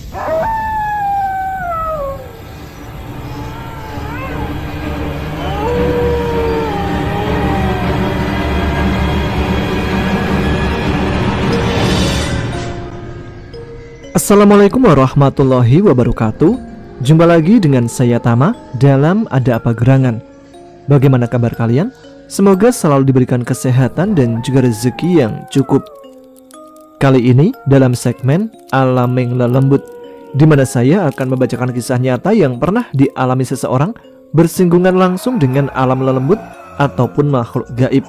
Assalamualaikum warahmatullahi wabarakatuh. Jumpa lagi dengan saya Tama dalam Ada Apa Gerangan. Bagaimana kabar kalian? Semoga selalu diberikan kesehatan dan juga rezeki yang cukup. Kali ini dalam segmen Alam yang Lelembut, di mana saya akan membacakan kisah nyata yang pernah dialami seseorang bersinggungan langsung dengan alam lelembut ataupun makhluk gaib.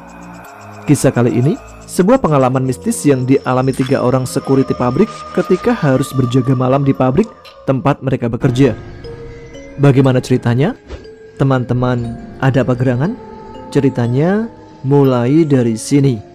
Kisah kali ini sebuah pengalaman mistis yang dialami 3 orang security pabrik ketika harus berjaga malam di pabrik tempat mereka bekerja. Bagaimana ceritanya? Teman-teman, ada apa gerangan? Ceritanya mulai dari sini.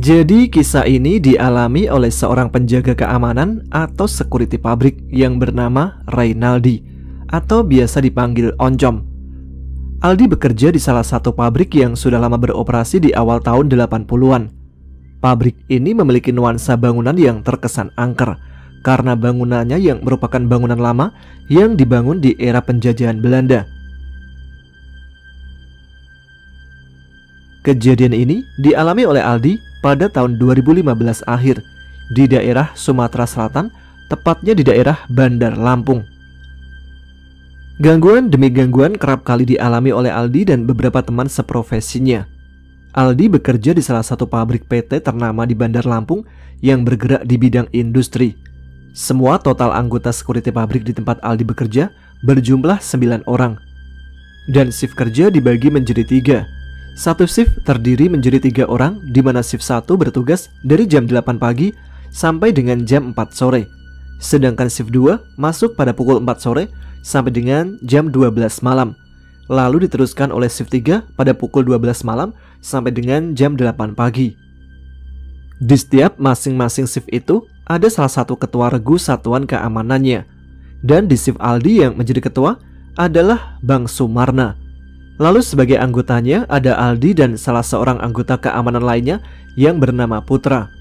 Jadi kisah ini dialami oleh seorang penjaga keamanan atau security pabrik yang bernama Reynaldi atau biasa dipanggil Oncom. Aldi bekerja di salah satu pabrik yang sudah lama beroperasi di awal tahun 80-an. Pabrik ini memiliki nuansa bangunan yang terkesan angker karena bangunannya yang merupakan bangunan lama yang dibangun di era penjajahan Belanda. Kejadian ini dialami oleh Aldi pada tahun 2015 akhir di daerah Sumatera Selatan, tepatnya di daerah Bandar Lampung. Gangguan demi gangguan kerap kali dialami oleh Aldi dan beberapa teman seprofesinya. Aldi bekerja di salah satu pabrik PT ternama di Bandar Lampung yang bergerak di bidang industri. Semua total anggota security pabrik di tempat Aldi bekerja berjumlah 9 orang. Dan shift kerja dibagi menjadi 3. Satu shift terdiri menjadi 3 orang, di mana shift 1 bertugas dari jam 8 pagi sampai dengan jam 4 sore. Sedangkan shift 2 masuk pada pukul 4 sore sampai dengan jam 12 malam. Lalu diteruskan oleh shift 3 pada pukul 12 malam sampai dengan jam 8 pagi. Di setiap masing-masing shift itu ada salah satu ketua regu satuan keamanannya. Dan di shift Aldi yang menjadi ketua adalah Bang Sumarna. Lalu sebagai anggotanya ada Aldi dan salah seorang anggota keamanan lainnya yang bernama Putra.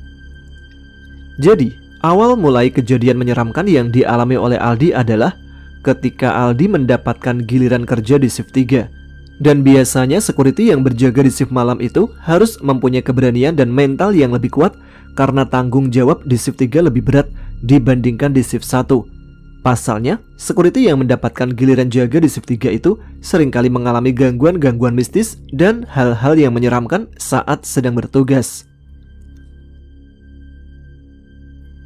Jadi, awal mulai kejadian menyeramkan yang dialami oleh Aldi adalah ketika Aldi mendapatkan giliran kerja di shift 3. Dan biasanya security yang berjaga di shift malam itu harus mempunyai keberanian dan mental yang lebih kuat karena tanggung jawab di shift 3 lebih berat dibandingkan di shift 1. Pasalnya, security yang mendapatkan giliran jaga di shift 3 itu seringkali mengalami gangguan-gangguan mistis dan hal-hal yang menyeramkan saat sedang bertugas.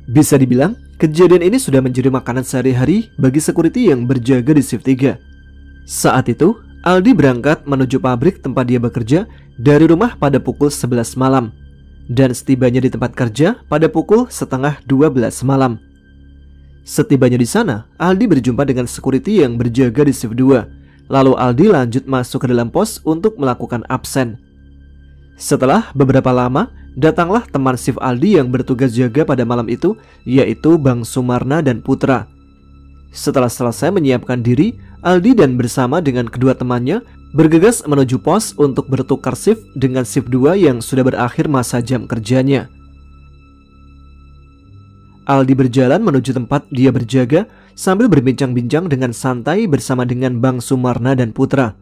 Bisa dibilang, kejadian ini sudah menjadi makanan sehari-hari bagi security yang berjaga di shift 3. Saat itu, Aldi berangkat menuju pabrik tempat dia bekerja dari rumah pada pukul 11 malam. Dan setibanya di tempat kerja pada pukul setengah 12 malam. Setibanya di sana, Aldi berjumpa dengan security yang berjaga di shift 2. Lalu Aldi lanjut masuk ke dalam pos untuk melakukan absen. Setelah beberapa lama, datanglah teman shift Aldi yang bertugas jaga pada malam itu, yaitu Bang Sumarna dan Putra. Setelah selesai menyiapkan diri, Aldi dan bersama dengan kedua temannya bergegas menuju pos untuk bertukar shift dengan shift 2 yang sudah berakhir masa jam kerjanya. Aldi berjalan menuju tempat dia berjaga sambil berbincang-bincang dengan santai bersama dengan Bang Sumarna dan Putra.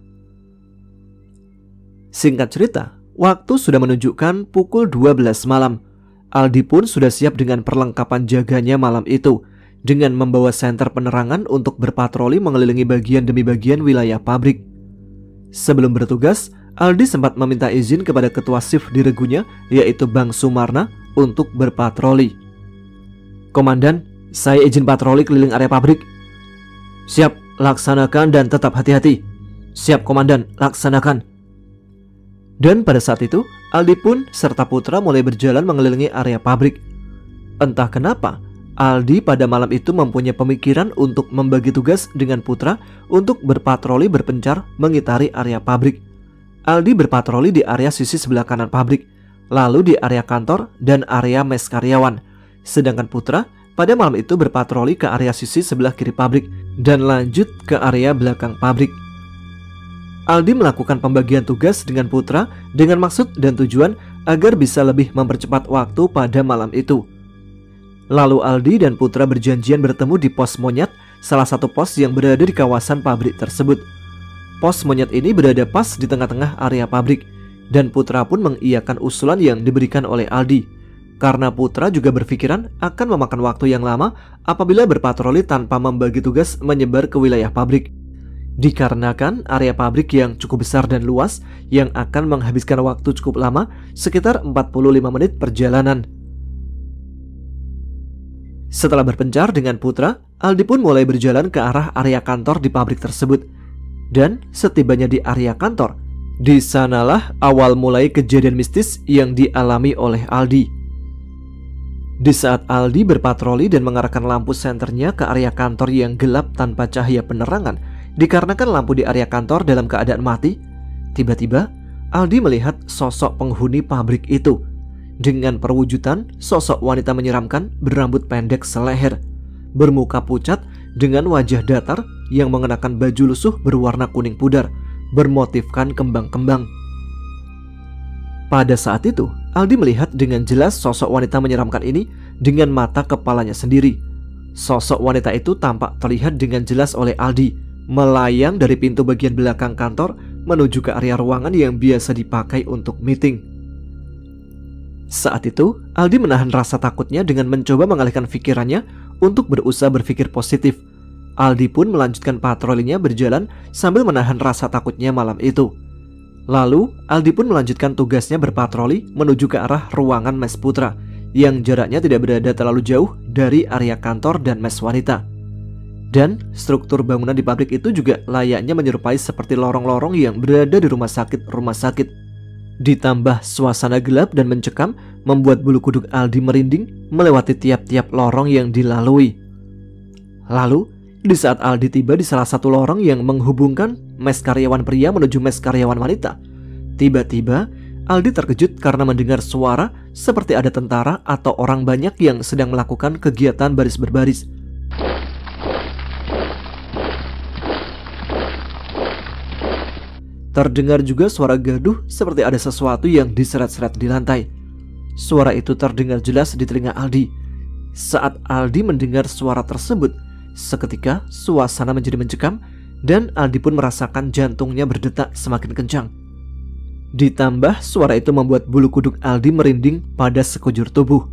Singkat cerita, waktu sudah menunjukkan pukul 12 malam. Aldi pun sudah siap dengan perlengkapan jaganya malam itu, dengan membawa senter penerangan untuk berpatroli mengelilingi bagian demi bagian wilayah pabrik. Sebelum bertugas, Aldi sempat meminta izin kepada ketua shift di regunya, yaitu Bang Sumarna, untuk berpatroli. "Komandan, saya izin patroli keliling area pabrik." "Siap, laksanakan dan tetap hati-hati." "Siap, Komandan, laksanakan." Dan pada saat itu, Aldi pun serta Putra mulai berjalan mengelilingi area pabrik. Entah kenapa, Aldi pada malam itu mempunyai pemikiran untuk membagi tugas dengan Putra untuk berpatroli berpencar mengitari area pabrik. Aldi berpatroli di area sisi sebelah kanan pabrik, lalu di area kantor dan area mes karyawan. Sedangkan Putra pada malam itu berpatroli ke area sisi sebelah kiri pabrik dan lanjut ke area belakang pabrik. Aldi melakukan pembagian tugas dengan Putra dengan maksud dan tujuan agar bisa lebih mempercepat waktu pada malam itu. Lalu Aldi dan Putra berjanjian bertemu di pos monyet, salah satu pos yang berada di kawasan pabrik tersebut. Pos monyet ini berada pas di tengah-tengah area pabrik, dan Putra pun mengiyakan usulan yang diberikan oleh Aldi. Karena Putra juga berpikiran akan memakan waktu yang lama apabila berpatroli tanpa membagi tugas menyebar ke wilayah pabrik. Dikarenakan area pabrik yang cukup besar dan luas yang akan menghabiskan waktu cukup lama, sekitar 45 menit perjalanan. Setelah berpencar dengan Putra, Aldi pun mulai berjalan ke arah area kantor di pabrik tersebut. Dan setibanya di area kantor, di sanalah awal mulai kejadian mistis yang dialami oleh Aldi. Di saat Aldi berpatroli dan mengarahkan lampu senternya ke area kantor yang gelap tanpa cahaya penerangan, dikarenakan lampu di area kantor dalam keadaan mati, tiba-tiba Aldi melihat sosok penghuni pabrik itu. Dengan perwujudan sosok wanita menyeramkan berambut pendek seleher, bermuka pucat dengan wajah datar yang mengenakan baju lusuh berwarna kuning pudar, bermotifkan kembang-kembang. Pada saat itu, Aldi melihat dengan jelas sosok wanita menyeramkan ini dengan mata kepalanya sendiri. Sosok wanita itu tampak terlihat dengan jelas oleh Aldi, melayang dari pintu bagian belakang kantor menuju ke area ruangan yang biasa dipakai untuk meeting. Saat itu, Aldi menahan rasa takutnya dengan mencoba mengalihkan pikirannya untuk berusaha berpikir positif. Aldi pun melanjutkan patrolinya berjalan sambil menahan rasa takutnya malam itu. Lalu, Aldi pun melanjutkan tugasnya berpatroli menuju ke arah ruangan mes Putra yang jaraknya tidak berada terlalu jauh dari area kantor dan mes wanita. Dan struktur bangunan di pabrik itu juga layaknya menyerupai seperti lorong-lorong yang berada di rumah sakit. Ditambah suasana gelap dan mencekam membuat bulu kuduk Aldi merinding melewati tiap-tiap lorong yang dilalui. Lalu, di saat Aldi tiba di salah satu lorong yang menghubungkan mes karyawan pria menuju mes karyawan wanita, tiba-tiba Aldi terkejut karena mendengar suara seperti ada tentara atau orang banyak yang sedang melakukan kegiatan baris berbaris. Terdengar juga suara gaduh seperti ada sesuatu yang diseret-seret di lantai. Suara itu terdengar jelas di telinga Aldi. Saat Aldi mendengar suara tersebut, seketika suasana menjadi mencekam dan Aldi pun merasakan jantungnya berdetak semakin kencang. Ditambah suara itu membuat bulu kuduk Aldi merinding pada sekujur tubuh.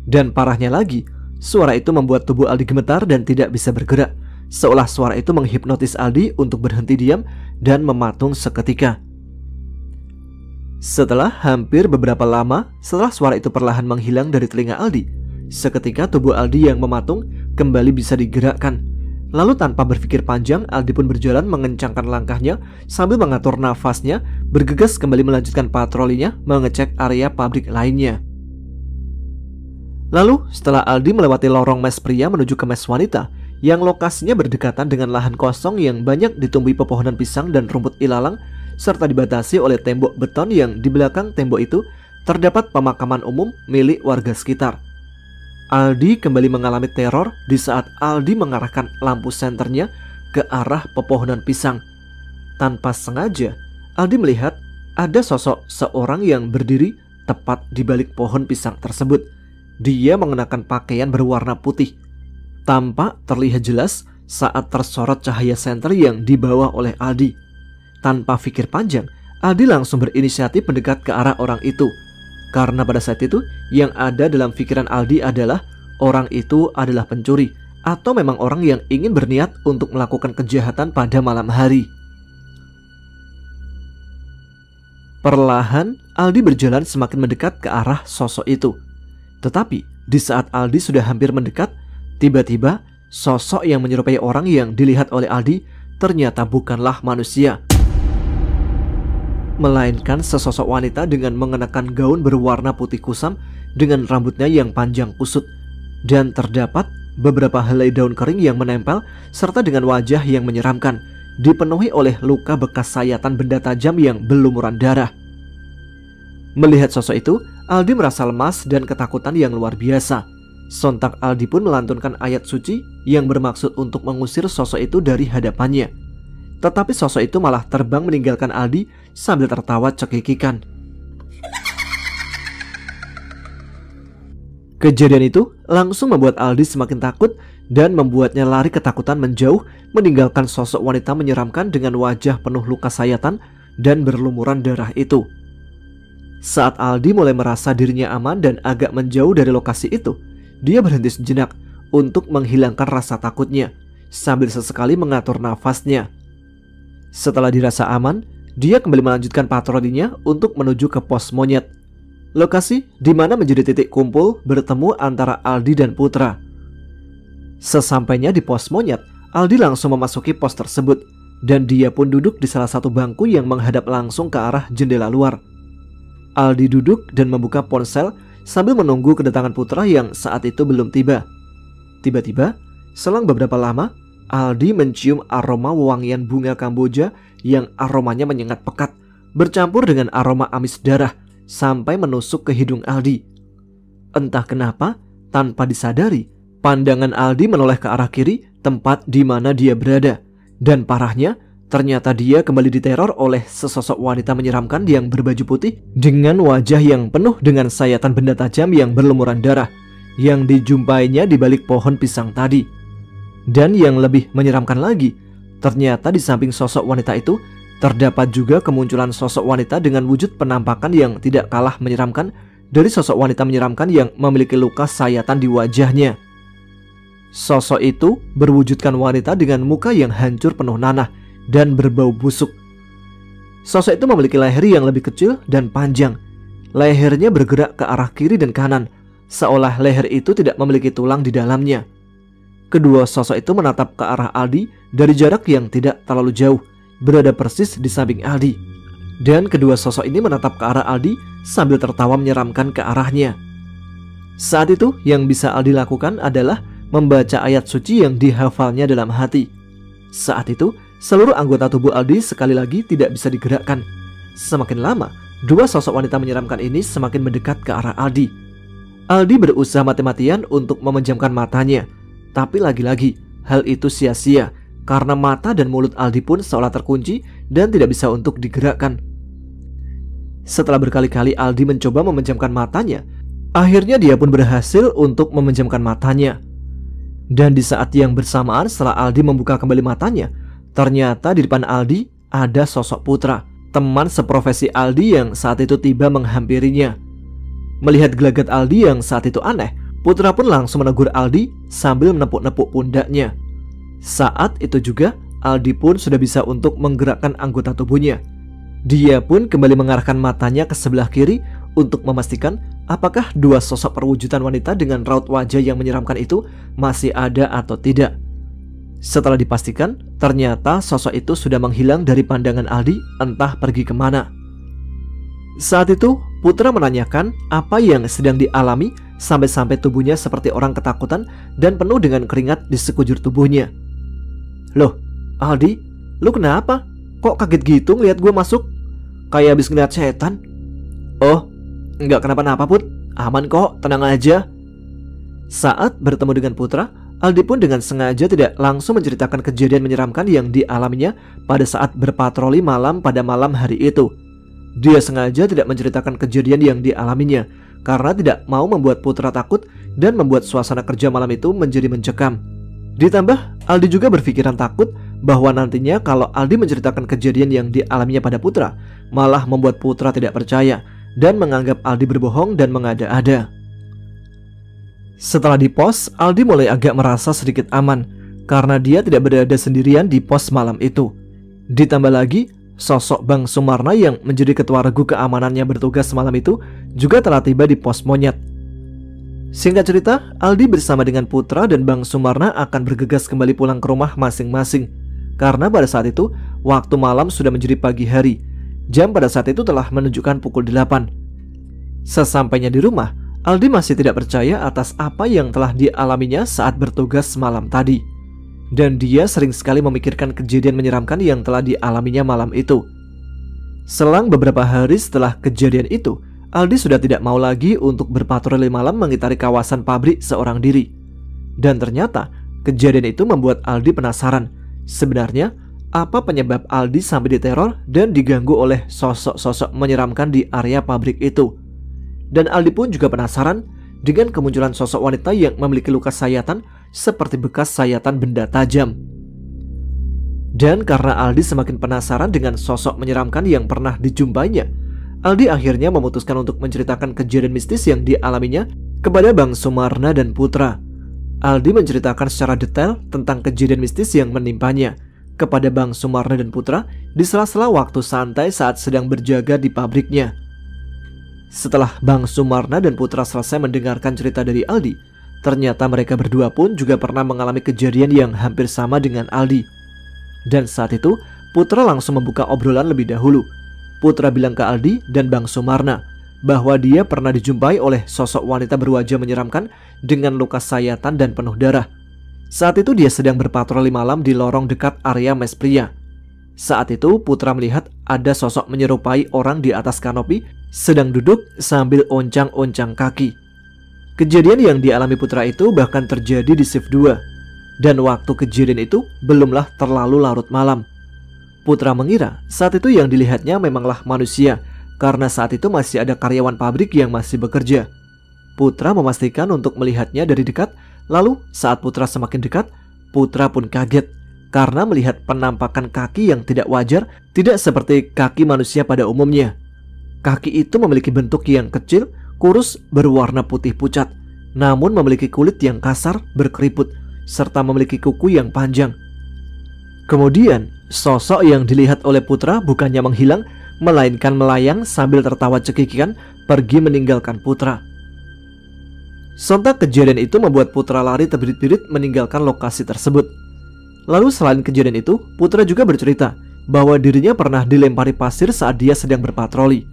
Dan parahnya lagi, suara itu membuat tubuh Aldi gemetar dan tidak bisa bergerak, seolah suara itu menghipnotis Aldi untuk berhenti diam dan mematung seketika. Setelah hampir beberapa lama setelah suara itu perlahan menghilang dari telinga Aldi, seketika tubuh Aldi yang mematung kembali bisa digerakkan. Lalu tanpa berpikir panjang, Aldi pun berjalan mengencangkan langkahnya sambil mengatur nafasnya, bergegas kembali melanjutkan patrolinya mengecek area pabrik lainnya. Lalu setelah Aldi melewati lorong mes pria menuju ke mes wanita yang lokasinya berdekatan dengan lahan kosong yang banyak ditumbuhi pepohonan pisang dan rumput ilalang, serta dibatasi oleh tembok beton yang di belakang tembok itu terdapat pemakaman umum milik warga sekitar. Aldi kembali mengalami teror di saat Aldi mengarahkan lampu senternya ke arah pepohonan pisang. Tanpa sengaja, Aldi melihat ada sosok seorang yang berdiri tepat di balik pohon pisang tersebut. Dia mengenakan pakaian berwarna putih. Tampak terlihat jelas saat tersorot cahaya senter yang dibawa oleh Aldi. Tanpa pikir panjang, Aldi langsung berinisiatif mendekat ke arah orang itu. Karena pada saat itu, yang ada dalam pikiran Aldi adalah orang itu adalah pencuri atau memang orang yang ingin berniat untuk melakukan kejahatan pada malam hari. Perlahan, Aldi berjalan semakin mendekat ke arah sosok itu. Tetapi, di saat Aldi sudah hampir mendekat, tiba-tiba sosok yang menyerupai orang yang dilihat oleh Aldi ternyata bukanlah manusia, melainkan sesosok wanita dengan mengenakan gaun berwarna putih kusam dengan rambutnya yang panjang kusut, dan terdapat beberapa helai daun kering yang menempel serta dengan wajah yang menyeramkan, dipenuhi oleh luka bekas sayatan benda tajam yang berlumuran darah. Melihat sosok itu, Aldi merasa lemas dan ketakutan yang luar biasa. Sontak Aldi pun melantunkan ayat suci yang bermaksud untuk mengusir sosok itu dari hadapannya. Tetapi sosok itu malah terbang meninggalkan Aldi sambil tertawa cekikikan. Kejadian itu langsung membuat Aldi semakin takut dan membuatnya lari ketakutan menjauh, meninggalkan sosok wanita menyeramkan dengan wajah penuh luka sayatan dan berlumuran darah itu. Saat Aldi mulai merasa dirinya aman dan agak menjauh dari lokasi itu, dia berhenti sejenak untuk menghilangkan rasa takutnya sambil sesekali mengatur nafasnya. Setelah dirasa aman, dia kembali melanjutkan patrolinya untuk menuju ke pos monyet, lokasi di mana menjadi titik kumpul bertemu antara Aldi dan Putra. Sesampainya di pos monyet, Aldi langsung memasuki pos tersebut dan dia pun duduk di salah satu bangku yang menghadap langsung ke arah jendela luar. Aldi duduk dan membuka ponsel sambil menunggu kedatangan Putra yang saat itu belum tiba. Tiba-tiba, selang beberapa lama, Aldi mencium aroma wewangian bunga Kamboja yang aromanya menyengat pekat, bercampur dengan aroma amis darah sampai menusuk ke hidung Aldi. Entah kenapa, tanpa disadari, pandangan Aldi menoleh ke arah kiri, tempat di mana dia berada. Dan parahnya, ternyata dia kembali diteror oleh sesosok wanita menyeramkan yang berbaju putih dengan wajah yang penuh dengan sayatan benda tajam yang berlumuran darah yang dijumpainya di balik pohon pisang tadi. Dan yang lebih menyeramkan lagi, ternyata di samping sosok wanita itu terdapat juga kemunculan sosok wanita dengan wujud penampakan yang tidak kalah menyeramkan dari sosok wanita menyeramkan yang memiliki luka sayatan di wajahnya. Sosok itu berwujudkan wanita dengan muka yang hancur penuh nanah dan berbau busuk. Sosok itu memiliki leher yang lebih kecil dan panjang. Lehernya bergerak ke arah kiri dan kanan, seolah leher itu tidak memiliki tulang di dalamnya. Kedua sosok itu menatap ke arah Aldi dari jarak yang tidak terlalu jauh, berada persis di samping Aldi. Dan kedua sosok ini menatap ke arah Aldi sambil tertawa menyeramkan ke arahnya. Saat itu yang bisa Aldi lakukan adalah membaca ayat suci yang dihafalnya dalam hati. Saat itu seluruh anggota tubuh Aldi sekali lagi tidak bisa digerakkan. Semakin lama, dua sosok wanita menyeramkan ini semakin mendekat ke arah Aldi. Aldi berusaha mati-matian untuk memejamkan matanya, tapi lagi-lagi hal itu sia-sia karena mata dan mulut Aldi pun seolah terkunci dan tidak bisa untuk digerakkan. Setelah berkali-kali Aldi mencoba memejamkan matanya, akhirnya dia pun berhasil untuk memejamkan matanya. Dan di saat yang bersamaan setelah Aldi membuka kembali matanya, ternyata di depan Aldi ada sosok Putra, teman seprofesi Aldi yang saat itu tiba menghampirinya. Melihat gelagat Aldi yang saat itu aneh, Putra pun langsung menegur Aldi sambil menepuk-nepuk pundaknya. Saat itu juga Aldi pun sudah bisa untuk menggerakkan anggota tubuhnya. Dia pun kembali mengarahkan matanya ke sebelah kiri untuk memastikan apakah dua sosok perwujudan wanita dengan raut wajah yang menyeramkan itu masih ada atau tidak. Setelah dipastikan, ternyata sosok itu sudah menghilang dari pandangan Aldi, entah pergi kemana. Saat itu, Putra menanyakan apa yang sedang dialami sampai-sampai tubuhnya seperti orang ketakutan dan penuh dengan keringat di sekujur tubuhnya. "Loh, Aldi, lu kenapa? Kok kaget gitu ngeliat gue masuk? Kayak habis ngeliat setan." "Oh, enggak kenapa-napa Put, aman kok, tenang aja." Saat bertemu dengan Putra, Aldi pun dengan sengaja tidak langsung menceritakan kejadian menyeramkan yang dialaminya pada saat berpatroli malam pada malam hari itu. Dia sengaja tidak menceritakan kejadian yang dialaminya karena tidak mau membuat Putra takut dan membuat suasana kerja malam itu menjadi mencekam. Ditambah, Aldi juga berpikiran takut bahwa nantinya kalau Aldi menceritakan kejadian yang dialaminya pada Putra, malah membuat Putra tidak percaya dan menganggap Aldi berbohong dan mengada-ada. Setelah di pos, Aldi mulai agak merasa sedikit aman karena dia tidak berada sendirian di pos malam itu. Ditambah lagi, sosok Bang Sumarna yang menjadi ketua regu keamanannya bertugas malam itu juga telah tiba di pos monyet. Singkat cerita, Aldi bersama dengan Putra dan Bang Sumarna akan bergegas kembali pulang ke rumah masing-masing. Karena pada saat itu, waktu malam sudah menjadi pagi hari. Jam pada saat itu telah menunjukkan pukul 8. Sesampainya di rumah, Aldi masih tidak percaya atas apa yang telah dialaminya saat bertugas malam tadi. Dan dia sering sekali memikirkan kejadian menyeramkan yang telah dialaminya malam itu. Selang beberapa hari setelah kejadian itu, Aldi sudah tidak mau lagi untuk berpatroli malam mengitari kawasan pabrik seorang diri. Dan ternyata Kejadian itu membuat Aldi penasaran. Sebenarnya, apa penyebab Aldi sampai diteror dan diganggu oleh sosok-sosok menyeramkan di area pabrik itu? Dan Aldi pun juga penasaran dengan kemunculan sosok wanita yang memiliki luka sayatan seperti bekas sayatan benda tajam. Dan karena Aldi semakin penasaran dengan sosok menyeramkan yang pernah dijumpainya, Aldi akhirnya memutuskan untuk menceritakan kejadian mistis yang dialaminya kepada Bang Sumarna dan Putra. Aldi menceritakan secara detail tentang kejadian mistis yang menimpanya kepada Bang Sumarna dan Putra di sela-sela waktu santai saat sedang berjaga di pabriknya. Setelah Bang Sumarna dan Putra selesai mendengarkan cerita dari Aldi, ternyata mereka berdua pun juga pernah mengalami kejadian yang hampir sama dengan Aldi. Dan saat itu, Putra langsung membuka obrolan lebih dahulu. Putra bilang ke Aldi dan Bang Sumarna bahwa dia pernah dijumpai oleh sosok wanita berwajah menyeramkan dengan luka sayatan dan penuh darah. Saat itu dia sedang berpatroli malam di lorong dekat area mes pria. Saat itu Putra melihat ada sosok menyerupai orang di atas kanopi sedang duduk sambil oncang-oncang kaki. Kejadian yang dialami Putra itu bahkan terjadi di shift 2. Dan waktu kejadian itu belumlah terlalu larut malam. Putra mengira saat itu yang dilihatnya memanglah manusia, karena saat itu masih ada karyawan pabrik yang masih bekerja. Putra memastikan untuk melihatnya dari dekat. Lalu saat Putra semakin dekat, Putra pun kaget karena melihat penampakan kaki yang tidak wajar, tidak seperti kaki manusia pada umumnya. Kaki itu memiliki bentuk yang kecil, kurus, berwarna putih pucat, namun memiliki kulit yang kasar, berkeriput, serta memiliki kuku yang panjang. Kemudian, sosok yang dilihat oleh Putra bukannya menghilang, melainkan melayang sambil tertawa cekikikan pergi meninggalkan Putra. Sontak kejadian itu membuat Putra lari terbirit-birit meninggalkan lokasi tersebut. Lalu selain kejadian itu, Putra juga bercerita bahwa dirinya pernah dilempari pasir saat dia sedang berpatroli.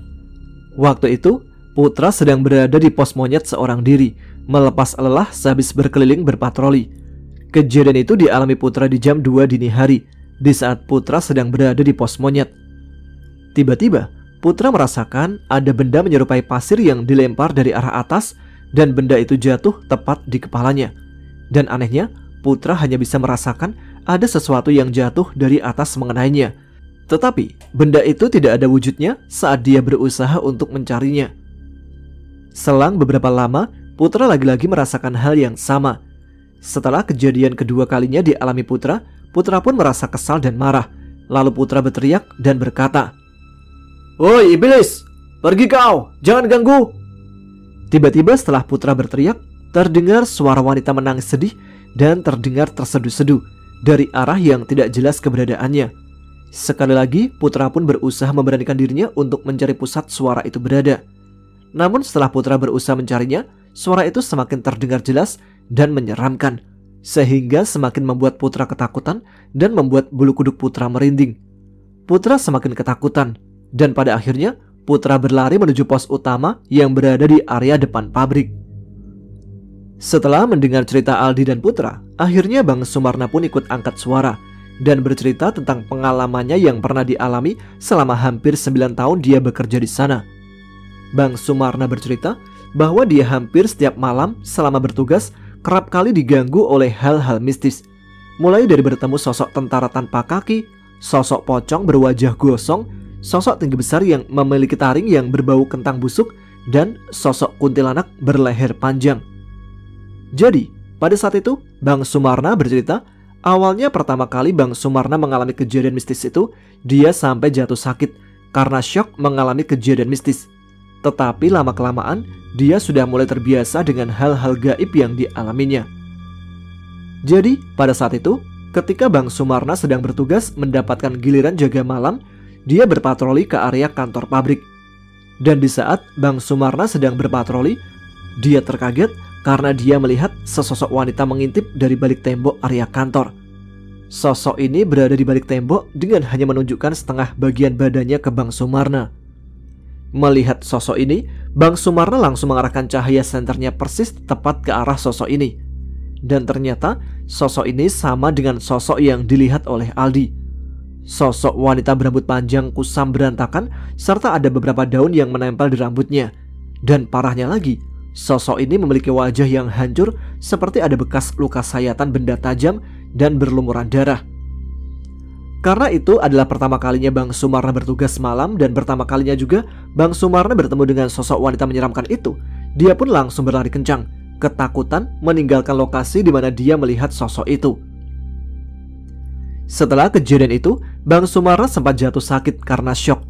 Waktu itu, Putra sedang berada di pos monyet seorang diri, melepas lelah sehabis berkeliling berpatroli. Kejadian itu dialami Putra di jam 2 dini hari, di saat Putra sedang berada di pos monyet. Tiba-tiba, Putra merasakan ada benda menyerupai pasir yang dilempar dari arah atas dan benda itu jatuh tepat di kepalanya. Dan anehnya, Putra hanya bisa merasakan ada sesuatu yang jatuh dari atas mengenainya. Tetapi, benda itu tidak ada wujudnya saat dia berusaha untuk mencarinya. Selang beberapa lama, Putra lagi-lagi merasakan hal yang sama. Setelah kejadian kedua kalinya dialami Putra, Putra pun merasa kesal dan marah. Lalu Putra berteriak dan berkata, "Woi iblis, pergi kau, jangan ganggu!" Tiba-tiba setelah Putra berteriak, terdengar suara wanita menangis sedih dan terdengar terseduh-seduh dari arah yang tidak jelas keberadaannya. Sekali lagi, Putra pun berusaha memberanikan dirinya untuk mencari pusat suara itu berada. Namun setelah Putra berusaha mencarinya, suara itu semakin terdengar jelas dan menyeramkan, sehingga semakin membuat Putra ketakutan dan membuat bulu kuduk Putra merinding. Putra semakin ketakutan, dan pada akhirnya Putra berlari menuju pos utama yang berada di area depan pabrik. Setelah mendengar cerita Aldi dan Putra, akhirnya Bang Sumarna pun ikut angkat suara dan bercerita tentang pengalamannya yang pernah dialami selama hampir 9 tahun dia bekerja di sana. Bang Sumarna bercerita bahwa dia hampir setiap malam selama bertugas kerap kali diganggu oleh hal-hal mistis. Mulai dari bertemu sosok tentara tanpa kaki, sosok pocong berwajah gosong, sosok tinggi besar yang memiliki taring yang berbau kentang busuk, dan sosok kuntilanak berleher panjang. Jadi, pada saat itu, Bang Sumarna bercerita, awalnya pertama kali Bang Sumarna mengalami kejadian mistis itu, dia sampai jatuh sakit karena syok mengalami kejadian mistis. Tetapi lama-kelamaan, dia sudah mulai terbiasa dengan hal-hal gaib yang dialaminya. Jadi, pada saat itu, ketika Bang Sumarna sedang bertugas mendapatkan giliran jaga malam, dia berpatroli ke area kantor pabrik. Dan di saat Bang Sumarna sedang berpatroli, dia terkaget karena dia melihat sesosok wanita mengintip dari balik tembok area kantor. Sosok ini berada di balik tembok dengan hanya menunjukkan setengah bagian badannya ke Bang Sumarna. Melihat sosok ini, Bang Sumarna langsung mengarahkan cahaya senternya persis tepat ke arah sosok ini. Dan ternyata sosok ini sama dengan sosok yang dilihat oleh Aldi. Sosok wanita berambut panjang kusam berantakan serta ada beberapa daun yang menempel di rambutnya. Dan parahnya lagi, Sosok ini memiliki wajah yang hancur seperti ada bekas luka sayatan benda tajam dan berlumuran darah. Karena itu adalah pertama kalinya Bang Sumarna bertugas malam dan pertama kalinya juga Bang Sumarna bertemu dengan sosok wanita menyeramkan itu. Dia pun langsung berlari kencang, ketakutan meninggalkan lokasi di mana dia melihat sosok itu. Setelah kejadian itu, Bang Sumarna sempat jatuh sakit karena syok.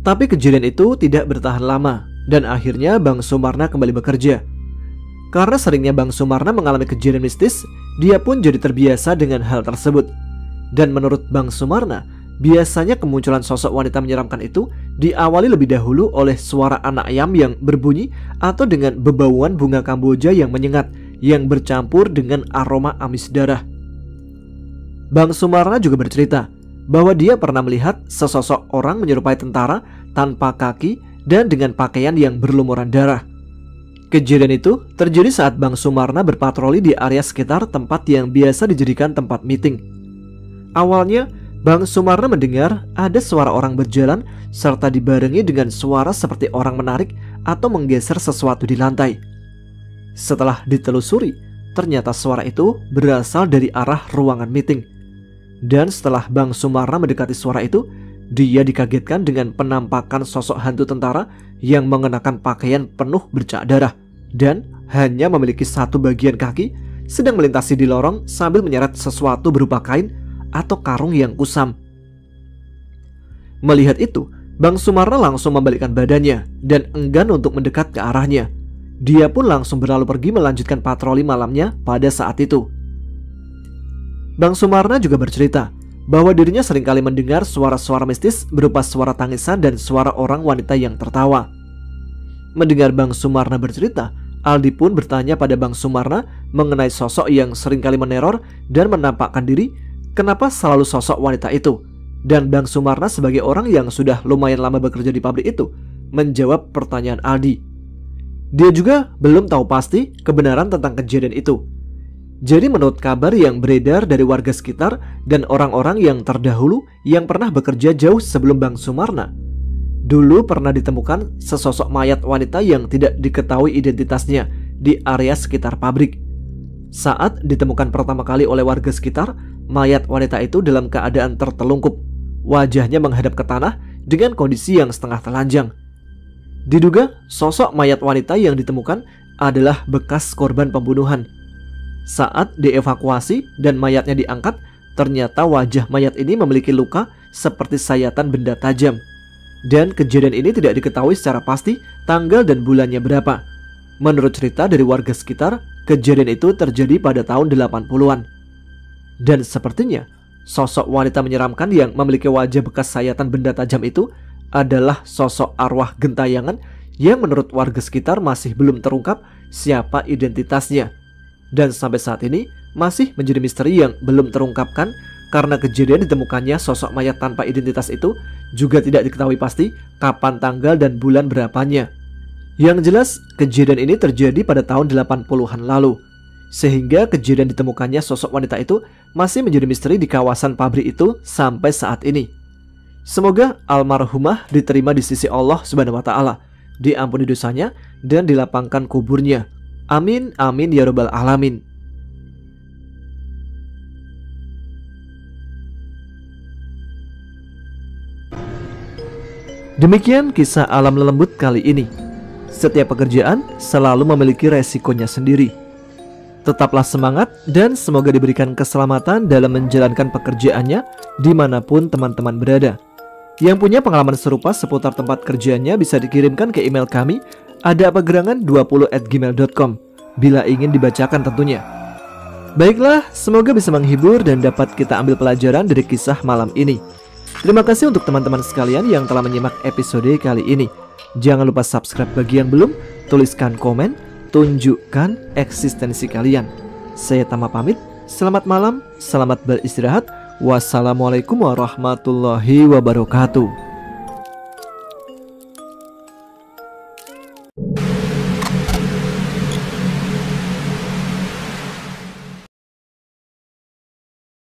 Tapi kejadian itu tidak bertahan lama dan akhirnya Bang Sumarna kembali bekerja. Karena seringnya Bang Sumarna mengalami kejadian mistis, dia pun jadi terbiasa dengan hal tersebut. Dan menurut Bang Sumarna, biasanya kemunculan sosok wanita menyeramkan itu diawali lebih dahulu oleh suara anak ayam yang berbunyi atau dengan bebauan bunga kamboja yang menyengat yang bercampur dengan aroma amis darah. Bang Sumarna juga bercerita bahwa dia pernah melihat sesosok orang menyerupai tentara tanpa kaki dan dengan pakaian yang berlumuran darah. Kejadian itu terjadi saat Bang Sumarna berpatroli di area sekitar tempat yang biasa dijadikan tempat meeting. Awalnya, Bang Sumarna mendengar ada suara orang berjalan serta dibarengi dengan suara seperti orang menarik atau menggeser sesuatu di lantai. Setelah ditelusuri, ternyata suara itu berasal dari arah ruangan meeting. Dan setelah Bang Sumarna mendekati suara itu, dia dikagetkan dengan penampakan sosok hantu tentara yang mengenakan pakaian penuh bercak darah dan hanya memiliki satu bagian kaki, sedang melintasi di lorong sambil menyeret sesuatu berupa kain atau karung yang kusam. Melihat itu, Bang Sumarna langsung membalikkan badannya dan enggan untuk mendekat ke arahnya. Dia pun langsung berlalu pergi melanjutkan patroli malamnya pada saat itu. Bang Sumarna juga bercerita bahwa dirinya seringkali mendengar suara-suara mistis berupa suara tangisan dan suara orang wanita yang tertawa. Mendengar Bang Sumarna bercerita, Aldi pun bertanya pada Bang Sumarna mengenai sosok yang seringkali meneror dan menampakkan diri, kenapa selalu sosok wanita itu. Dan Bang Sumarna sebagai orang yang sudah lumayan lama bekerja di pabrik itu menjawab pertanyaan Aldi. Dia juga belum tahu pasti kebenaran tentang kejadian itu. Jadi menurut kabar yang beredar dari warga sekitar dan orang-orang yang terdahulu yang pernah bekerja jauh sebelum Bang Sumarna, dulu pernah ditemukan sesosok mayat wanita yang tidak diketahui identitasnya di area sekitar pabrik. Saat ditemukan pertama kali oleh warga sekitar, mayat wanita itu dalam keadaan tertelungkup. Wajahnya menghadap ke tanah dengan kondisi yang setengah telanjang. Diduga sosok mayat wanita yang ditemukan adalah bekas korban pembunuhan. Saat dievakuasi dan mayatnya diangkat, ternyata wajah mayat ini memiliki luka seperti sayatan benda tajam. Dan kejadian ini tidak diketahui secara pasti tanggal dan bulannya berapa. Menurut cerita dari warga sekitar, kejadian itu terjadi pada tahun 80-an. Dan sepertinya, sosok wanita menyeramkan yang memiliki wajah bekas sayatan benda tajam itu adalah sosok arwah gentayangan yang menurut warga sekitar masih belum terungkap siapa identitasnya. Dan sampai saat ini masih menjadi misteri yang belum terungkapkan karena kejadian ditemukannya sosok mayat tanpa identitas itu juga tidak diketahui pasti kapan tanggal dan bulan berapanya. Yang jelas kejadian ini terjadi pada tahun 80-an lalu, sehingga kejadian ditemukannya sosok wanita itu masih menjadi misteri di kawasan pabrik itu sampai saat ini. Semoga almarhumah diterima di sisi Allah Subhanahu wa Ta'ala, diampuni dosanya dan dilapangkan kuburnya. Amin, amin ya rabbal alamin. Demikian kisah alam lelembut kali ini. Setiap pekerjaan selalu memiliki resikonya sendiri. Tetaplah semangat dan semoga diberikan keselamatan dalam menjalankan pekerjaannya dimanapun teman-teman berada. Yang punya pengalaman serupa seputar tempat kerjanya bisa dikirimkan ke email kami adapagerangan20@gmail.com bila ingin dibacakan tentunya. Baiklah, semoga bisa menghibur dan dapat kita ambil pelajaran dari kisah malam ini. Terima kasih untuk teman-teman sekalian yang telah menyimak episode kali ini. Jangan lupa subscribe bagi yang belum, tuliskan komen, tunjukkan eksistensi kalian. Saya Tama pamit, selamat malam, selamat beristirahat. Wassalamualaikum warahmatullahi wabarakatuh.